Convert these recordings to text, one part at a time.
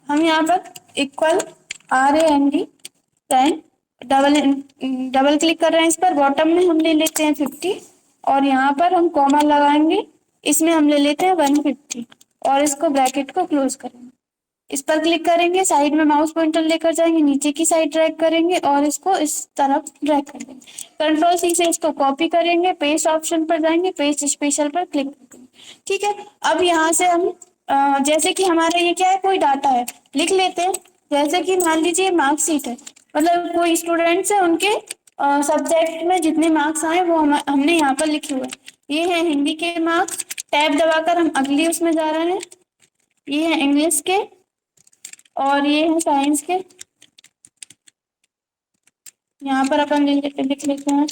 हम यहाँ पर equal RAND ten double double click कर रहे हैं इस पर। बॉटम में हम ले लेते हैं 50 और यहाँ पर हम कॉमा लगाएंगे, इसमें हम ले लेते हैं 150 और इसको ब्रैकेट को क्लोज करेंगे। इस पर क्लिक करेंगे, साइड में माउस पॉइंटर लेकर जाएंगे, नीचे की साइड ड्रैग करेंगे और इसको इस तरफ ड्रैग कर देंगे। कंट्रोल C से इसको कॉपी करेंगे, पेस्ट ऑप्शन पर जाएंगे, पेस्ट स्पेशल पर क्लिक करेंगे। ठीक है, अब यहाँ से हम जैसे कि हमारा ये क्या है, कोई डाटा है, लिख लेते हैं। जैसे कि मान लीजिए मार्कशीट है, मतलब कोई स्टूडेंट्स है, उनके सब्जेक्ट में जितने मार्क्स आए वो हमने यहाँ पर लिखे हुए हैं। ये है हिंदी के मार्क्स, टैब दबाकर हम अगली उसमें जा रहे हैं। ये है इंग्लिश के और ये है साइंस के। यहाँ पर अपन लिख लेते हैं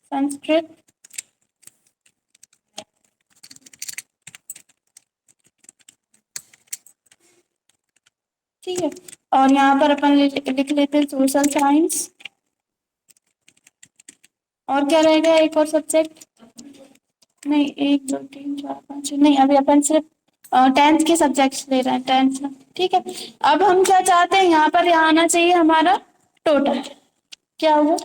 संस्कृत। ठीक है, और यहाँ पर अपन लिख लेते हैं सोशल साइंस। और क्या रहेगा, एक और सब्जेक्ट नहीं, 1 2 3 4 5 नहीं, अभी अपन सिर्फ 10th के सब्जेक्ट्स ले रहे हैं, 10th। ठीक है, अब हम क्या चाहते हैं, यहाँ पर यहाँ आना चाहिए हमारा टोटल। क्या हुआ,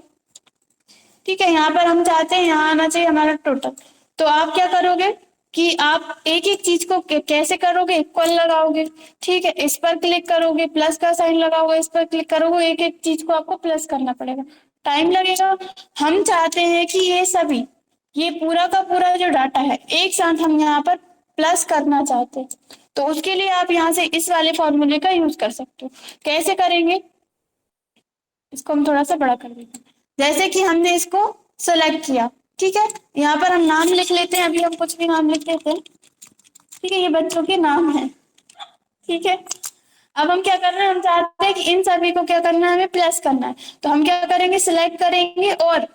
ठीक है, यहाँ पर हम चाहते हैं यहाँ आना चाहिए हमारा टोटल। तो आप क्या करोगे कि आप एक एक चीज को कैसे करोगे, इक्वल लगाओगे। ठीक है, इस पर क्लिक करोगे, प्लस का साइन लगाओगे, इस पर क्लिक करोगे, एक एक चीज को आपको प्लस करना पड़ेगा, टाइम लगेगा। हम चाहते हैं कि ये सभी, ये पूरा का पूरा जो डाटा है एक साथ हम यहाँ पर प्लस करना चाहते हैं। तो उसके लिए आप यहाँ से इस वाले फॉर्मूले का यूज कर सकते हो। कैसे करेंगे, इसको हम थोड़ा सा बड़ा कर देते हैं। जैसे कि हमने इसको सेलेक्ट किया, ठीक है, यहाँ पर हम नाम लिख लेते हैं, अभी हम कुछ भी नाम लिख लेते हैं। ठीक है, ये बच्चों के नाम है। ठीक है, अब हम क्या कर रहे हैं, हम चाहते हैं कि इन सभी को क्या करना है, हमें प्लस करना है। तो हम क्या करेंगे, सिलेक्ट करेंगे और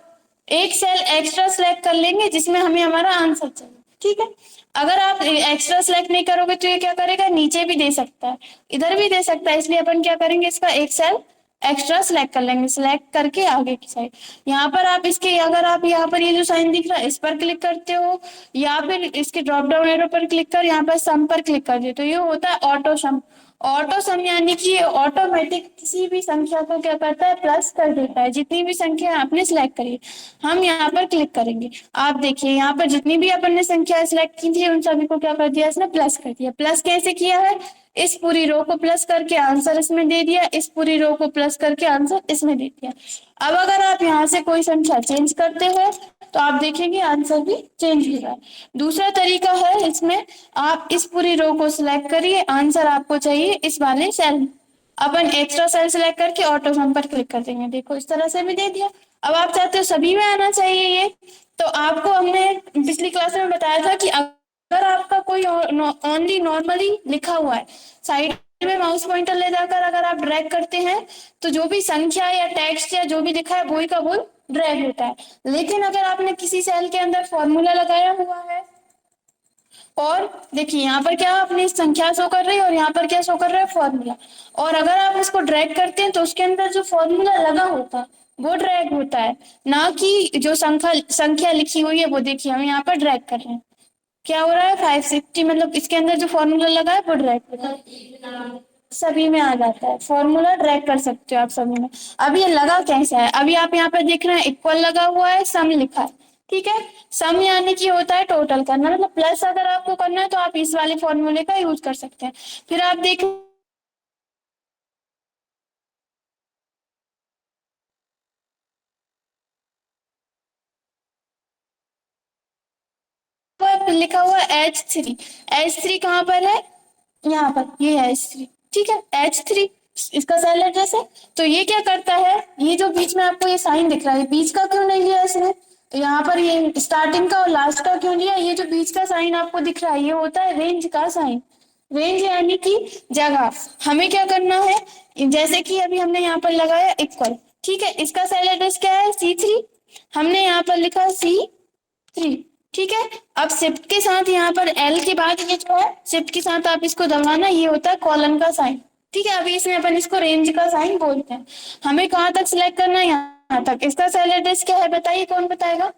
एक सेल एक्स्ट्रा सिलेक्ट कर लेंगे जिसमें हमें हमारा आंसर चाहिए। ठीक है, अगर आप एक्स्ट्रा सिलेक्ट नहीं करोगे तो ये क्या करेगा, नीचे भी दे सकता है, इधर भी दे सकता है, इसलिए अपन क्या करेंगे, इसका एक सेल एक्स्ट्रा सिलेक्ट कर लेंगे, सिलेक्ट करके आगे की साइड यहाँ पर आप इसके, अगर आप यहाँ पर ये जो साइन दिख रहा है इस पर क्लिक करते हो या फिर इसके ड्रॉप डाउन एरो पर क्लिक कर यहाँ पर सम पर क्लिक कर दे तो ये होता है ऑटो सम। ऑटो सम यानी कि ऑटोमेटिक किसी भी संख्या को क्या करता है, प्लस कर देता है, जितनी भी संख्या आपने सिलेक्ट करी। हम यहाँ पर क्लिक करेंगे, आप देखिए यहाँ पर जितनी भी अपन ने संख्या सिलेक्ट की थी उन सभी को क्या कर दिया, इसने प्लस कर दिया। प्लस कैसे किया है, इस पूरी रो को प्लस करके आंसर इसमें दे दिया, इस पूरी रो को प्लस करके आंसर इसमें दे दिया। अब अगर आप यहाँ से कोई संख्या चेंज करते हैं तो आप देखेंगे आंसर भी चेंज हो रहा है। दूसरा तरीका है इसमें, आप इस पूरी रो को सिलेक्ट करिए, आंसर आपको चाहिए इस वाले सेल में, अपन एक्स्ट्रा सेल सिलेक्ट करके ऑटो सम पर क्लिक कर देंगे, देखो इस तरह से भी दे दिया। अब आप चाहते हो सभी में आना चाहिए ये, तो आपको हमने पिछली क्लास में बताया था कि अगर आपका कोई ओनली नॉर्मली लिखा हुआ है, साइड में माउस पॉइंटर ले जाकर अगर आप ड्रैग करते हैं तो जो भी संख्या या टेक्स्ट या जो भी लिखा है वही का वो ड्रैग होता है। लेकिन अगर आपने किसी सेल के अंदर फॉर्मूला लगाया हुआ है और देखिए यहाँ पर क्या अपनी संख्या शो कर रही है और यहाँ पर क्या शो कर रहा है, फॉर्मूला, और अगर आप इसको ड्रैग करते हैं तो उसके अंदर जो फॉर्मूला लगा होता है वो ड्रैग होता है, ना कि जो संख्या लिखी हुई है वो। देखिए हम यहाँ पर ड्रैग कर रहे हैं, क्या हो रहा है, 560, मतलब इसके अंदर जो फॉर्मूला लगा है वो ड्रैग हो रहा है, सभी में आ जाता है, फॉर्मूला ड्रैग कर सकते हो आप सभी में। अब ये लगा कैसा है, अभी आप यहाँ पर देख रहे हैं इक्वल लगा हुआ है, सम लिखा है। ठीक है, सम यानी कि होता है टोटल करना, मतलब प्लस अगर आपको करना है तो आप इस वाले फॉर्मूले का यूज कर सकते हैं। फिर आप देख लिखा हुआ H3, H3 कहाँ पर है, यहाँ पर, ये है H3। ठीक है, H3 इसका सेल एड्रेस है। तो ये क्या करता है, ये जो बीच में आपको ये साइन दिख रहा है, बीच का क्यों नहीं लिया इसने, तो यहाँ पर ये स्टार्टिंग का और लास्ट का क्यों लिया, ये जो बीच का साइन आपको दिख रहा है ये होता है रेंज का साइन। रेंज यानी कि जगह, हमें क्या करना है, जैसे कि अभी हमने यहाँ पर लगाया इक्वल, ठीक है, इसका सेल एड्रेस क्या है, C3, हमने यहाँ पर लिखा C3। ठीक है, अब शिफ्ट के साथ यहाँ पर L के बाद ये जो है शिफ्ट के साथ आप इसको दबाना, ये होता है कॉलन का साइन। ठीक है, अभी इसमें अपन इसको रेंज का साइन बोलते हैं। हमें कहाँ तक सिलेक्ट करना है, यहाँ तक। इसका सेल एड्रेस क्या है बताइए, कौन बताएगा,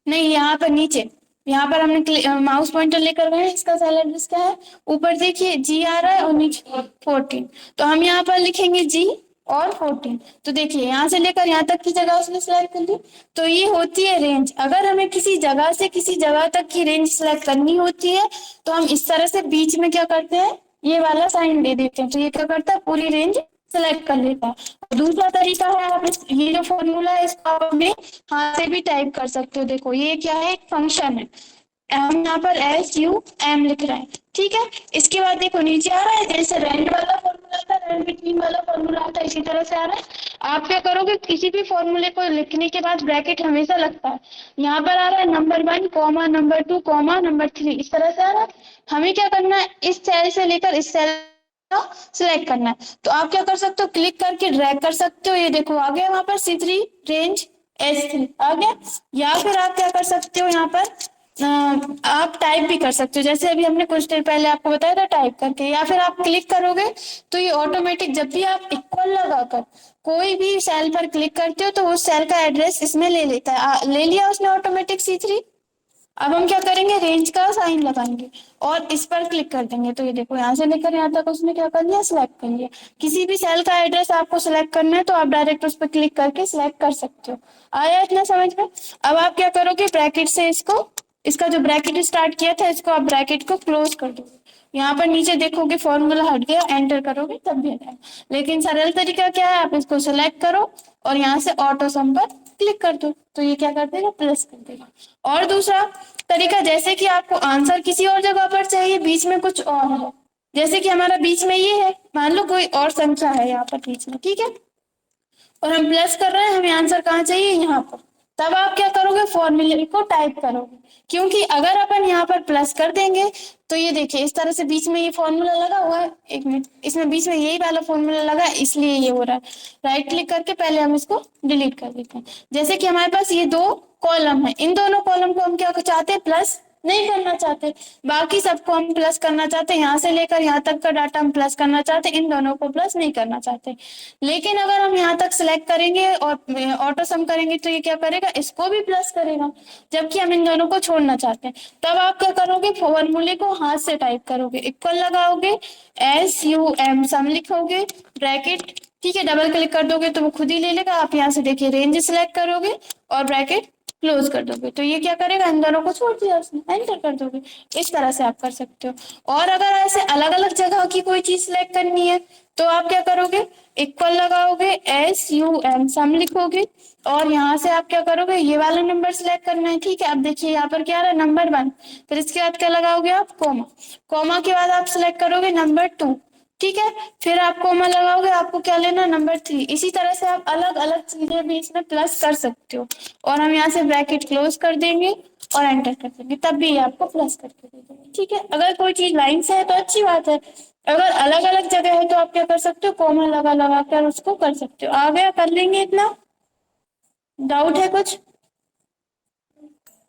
नहीं यहाँ पर नीचे, यहाँ पर हमने माउस पॉइंटर लेकर गए हैं, इसका सेल एड्रेस क्या है, ऊपर देखिए जी आ रहा है और नीचे 14, तो हम यहाँ पर लिखेंगे जी और 14। तो देखिए यहाँ से लेकर यहाँ तक की जगह उसने सिलेक्ट कर ली, तो ये होती है रेंज। अगर हमें किसी जगह से किसी जगह तक की रेंज सिलेक्ट करनी होती है तो हम इस तरह से बीच में क्या करते हैं, ये वाला साइन दे देते हैं, तो ये क्या करता है, पूरी रेंज सिलेक्ट कर लेता है। दूसरा तरीका है, आप ये जो फॉर्मूला है इसको आप अपने हाथ से भी टाइप कर सकते हो। देखो ये क्या है, एक फंक्शन है, हम यहाँ पर SUM लिख रहे हैं, ठीक है। इसके बाद देखो नीचे आ रहा है, जैसे रेंट वाला फॉर्मूला था, रेंट बिटवीन वाला फॉर्मूला था, इसी तरह से आ रहा है। आप क्या करोगे, किसी भी फॉर्मूले को लिखने के बाद ब्रैकेट हमेशा लगता है। यहाँ पर आ रहा है number 1 comma number 2 comma number 3, इस तरह से आ रहा है। हमें क्या करना है, इस सेल से लेकर इस सेल सिलेक्ट करना है। तो आप क्या कर सकते हो, क्लिक करके ड्रैग कर सकते हो, ये देखो आ गया वहां पर C3 रेंज S3 आ गया। या फिर आप क्या कर सकते हो, यहाँ पर आप टाइप भी कर सकते हो, जैसे अभी हमने कुछ देर पहले आपको बताया था टाइप करके। या फिर आप क्लिक करोगे तो ये ऑटोमेटिक, जब भी आप इक्वल लगाकर कोई भी सेल पर क्लिक करते हो तो उस सेल का एड्रेस इसमें ले लेता है। ले लिया उसने ऑटोमेटिक C3। अब हम क्या करेंगे, रेंज का साइन लगाएंगे और इस पर क्लिक कर देंगे, तो ये देखो यहाँ से लेकर यहाँ तक उसने क्या कर लिया, सिलेक्ट कर लिया। किसी भी सेल का एड्रेस आपको सिलेक्ट करना है तो आप डायरेक्ट उस पर क्लिक करके सिलेक्ट कर सकते हो। आया इतना समझ में। अब आप क्या करोगे, ब्रैकेट से इसको, इसका जो ब्रैकेट स्टार्ट किया था इसको आप ब्रैकेट को क्लोज कर दो। यहाँ पर नीचे देखोगे फॉर्मूला हट गया, एंटर करोगे तब भी हटाए। लेकिन सरल तरीका क्या है, आप इसको सिलेक्ट करो और यहाँ से ऑटो सम पर क्लिक कर दो, तो ये क्या कर देगा, प्लस कर देगा। और दूसरा तरीका, जैसे कि आपको आंसर किसी और जगह पर चाहिए, बीच में कुछ और है, जैसे कि हमारा बीच में ये है, मान लो कोई और संख्या है यहाँ पर बीच में, ठीक है, और हम प्लस कर रहे हैं, हमें आंसर कहाँ चाहिए, यहाँ पर। तब आप क्या करोगे, फॉर्मूले को टाइप करोगे, क्योंकि अगर अपन यहाँ पर प्लस कर देंगे तो ये देखिए इस तरह से बीच में ये फॉर्मूला लगा हुआ है, एक मिनट, इसमें बीच में यही वाला फॉर्मूला लगा है, इसलिए ये हो रहा है। राइट क्लिक करके पहले हम इसको डिलीट कर देते हैं। जैसे कि हमारे पास ये दो कॉलम है, इन दोनों कॉलम को हम क्या चाहते हैं, प्लस नहीं करना चाहते, बाकी सबको हम प्लस करना चाहते हैं, यहाँ से लेकर यहाँ तक का डाटा हम प्लस करना चाहते हैं, इन दोनों को प्लस नहीं करना चाहते। लेकिन अगर हम यहाँ तक सिलेक्ट करेंगे और ऑटो सम करेंगे तो ये क्या करेगा, इसको भी प्लस करेगा, जबकि हम इन दोनों को छोड़ना चाहते हैं। तब आप क्या करोगे, फॉर्मूले को हाथ से टाइप करोगे, इक्वल लगाओगे, SUM सम लिखोगे, ब्रैकेट, ठीक है, डबल क्लिक कर दोगे तो वो खुद ही ले लेगा। आप यहाँ से देखिए रेंज सिलेक्ट करोगे और ब्रैकेट क्लोज कर दोगे, तो ये क्या करेगा, इन दोनों को छोड़ दिया उसने, एंटर कर दोगे। इस तरह से आप कर सकते हो। और अगर ऐसे अलग अलग जगह की कोई चीज सिलेक्ट करनी है तो आप क्या करोगे, इक्वल लगाओगे, SUM सम लिखोगे और यहाँ से आप क्या करोगे, ये वाला नंबर सिलेक्ट करना है, ठीक है। अब देखिए यहाँ पर क्या आ रहा है, नंबर 1, फिर इसके बाद क्या लगाओगे आप, कोमा, कोमा के बाद आप सिलेक्ट करोगे नंबर 2, ठीक है, फिर आप कोमा लगाओगे, आपको क्या लेना, नंबर 3। इसी तरह से आप अलग अलग चीजें भी इसमें प्लस कर सकते हो। और हम यहाँ से ब्रैकेट क्लोज कर देंगे और एंटर कर देंगे, तब भी ये आपको प्लस करके दे देंगे, ठीक है। अगर कोई चीज लाइन से है तो अच्छी बात है, अगर अलग अलग जगह है तो आप क्या कर सकते हो, कोमा लगा लगा कर उसको कर सकते हो। आ गया, कर लेंगे, इतना डाउट है कुछ,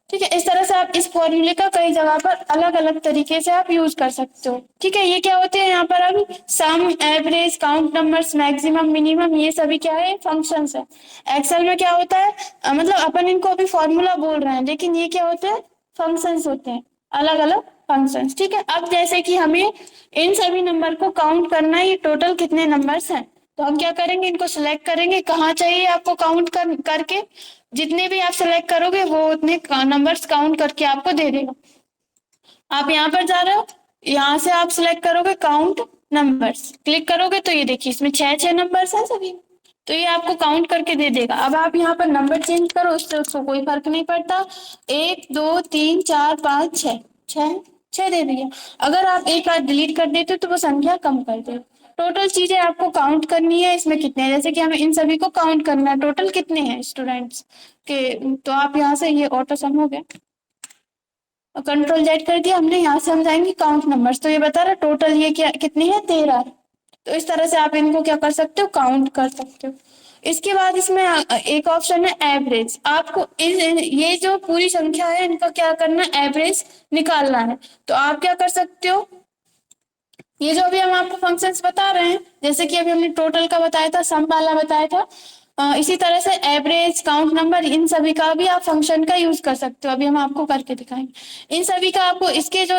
ठीक है। इस तरह से आप इस फॉर्मूले का कई जगह पर अलग अलग तरीके से आप यूज कर सकते हो, ठीक है। ये क्या होते हैं यहाँ पर, अभी sum, average, count numbers, maximum, minimum, ये सभी क्या है, फंक्शंस है। एक्सेल में क्या होता है, मतलब अपन इनको अभी फॉर्मूला बोल रहे हैं, लेकिन ये क्या होते हैं, फंक्शंस होते हैं, अलग अलग फंक्शंस, ठीक है। अब जैसे कि हमें इन सभी नंबर को काउंट करना है, ये टोटल कितने नंबर्स हैं, तो हम क्या करेंगे, इनको सिलेक्ट करेंगे, कहाँ चाहिए आपको काउंट करके, जितने भी आप सिलेक्ट करोगे वो उतने नंबर्स काउंट करके आपको दे देगा। आप यहाँ पर जा रहे हो, यहाँ से आप सिलेक्ट करोगे काउंट नंबर्स, क्लिक करोगे तो ये देखिए इसमें 6 नंबर्स हैं सभी, तो ये आपको काउंट करके दे देगा। अब आप यहाँ पर नंबर चेंज करो, उससे उसको कोई फर्क नहीं पड़ता, 1 2 3 4 5 6, 6 दे दिया। अगर आप एक बार डिलीट कर देते हो तो वो संख्या कम कर दे। टोटल चीजें आपको काउंट करनी है, इसमें कितने हैं, जैसे कि हमें इन सभी को काउंट करना है, टोटल कितने हैं स्टूडेंट्स के, तो आप यहाँ से, ये ऑटो सम हो गया, कंट्रोल जेड कर दिया हमने, यहाँ से हम जाएंगे काउंट नंबर्स, तो ये बता रहा टोटल ये क्या कितनी है, 13। तो इस तरह से आप इनको क्या कर सकते हो, काउंट कर सकते हो। इसके बाद इसमें एक ऑप्शन है एवरेज, आपको ये जो पूरी संख्या है इनका क्या करना है, एवरेज निकालना है। तो आप क्या कर सकते हो, ये जो अभी हम आपको फंक्शंस बता रहे हैं, जैसे कि अभी हमने टोटल का बताया था, सम वाला बताया था, इसी तरह से एवरेज, काउंट नंबर, इन सभी का भी आप फंक्शन का यूज कर सकते हो। अभी हम आपको करके दिखाएंगे। इन सभी का आपको इसके जो